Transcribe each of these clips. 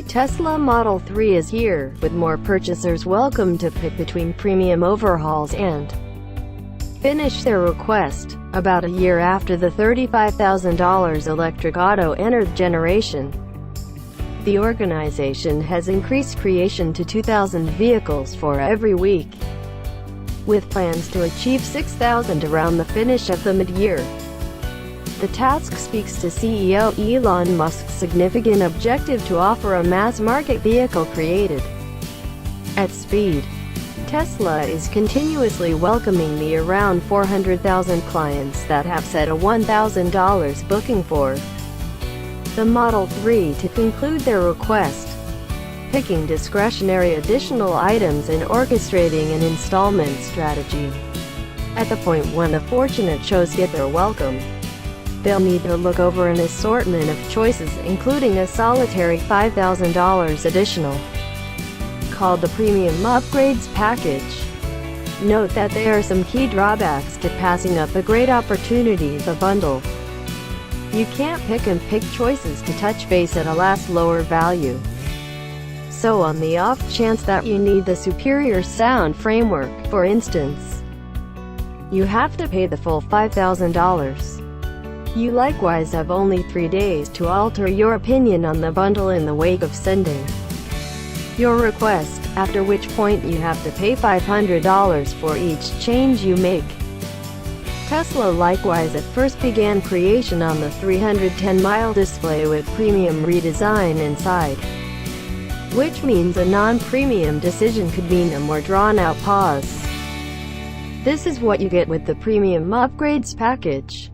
Tesla Model 3 is here, with more purchasers welcome to pick between premium overhauls and finish their request. About a year after the $35,000 electric auto entered generation, the organization has increased creation to 2,000 vehicles for every week, with plans to achieve 6,000 around the finish of the mid-year. The task speaks to CEO Elon Musk's significant objective to offer a mass-market vehicle created at speed. Tesla is continuously welcoming the around 400,000 clients that have set a $1,000 booking for the Model 3 to conclude their request, picking discretionary additional items and orchestrating an installment strategy. At the point when the fortunate choice get their welcome, they'll need to look over an assortment of choices, including a solitary $5,000 additional, called the Premium Upgrades Package. Note that there are some key drawbacks to passing up a great opportunity. The bundle. You can't pick and pick choices to touch base at a last lower value. So on the off chance that you need the superior sound framework, for instance, you have to pay the full $5,000. You likewise have only 3 days to alter your opinion on the bundle in the wake of sending your request, after which point you have to pay $500 for each change you make. Tesla likewise at first began creation on the 310-mile display with premium redesign inside, which means a non-premium decision could mean a more drawn-out pause. This is what you get with the Premium Upgrades Package.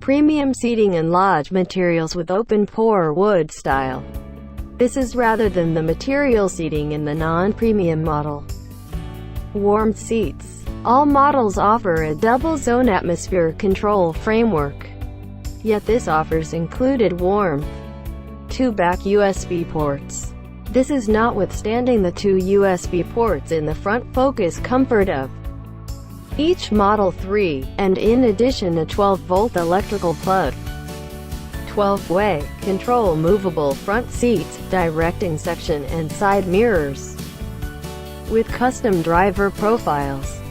Premium seating and lodge materials with open-pore wood style. This is rather than the material seating in the non-premium model. Warmed seats. All models offer a double-zone atmosphere control framework, yet this offers included warmth. 2 back USB ports. This is notwithstanding the 2 USB ports in the front focus comfort of each Model 3, and in addition a 12-volt electrical plug. 12-way control movable front seats, directing section and side mirrors, with custom driver profiles.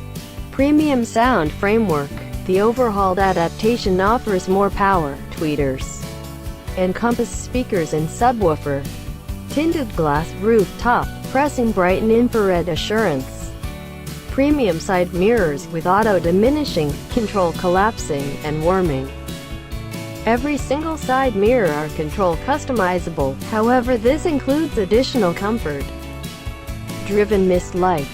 Premium sound framework. The overhauled adaptation offers more power, tweeters, and compass speakers and subwoofer. Tinted glass rooftop, pressing bright and infrared assurance. Premium side mirrors with auto-diminishing, control collapsing, and warming. Every single side mirror are control customizable, however this includes additional comfort. Driven mist lights.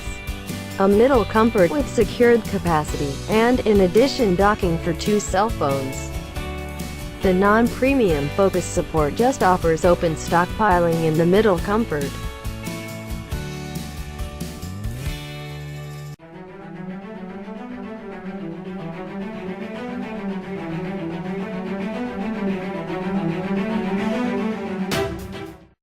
A middle comfort with secured capacity, and in addition docking for 2 cell phones. The non-premium Focus support just offers open stockpiling in the middle comfort.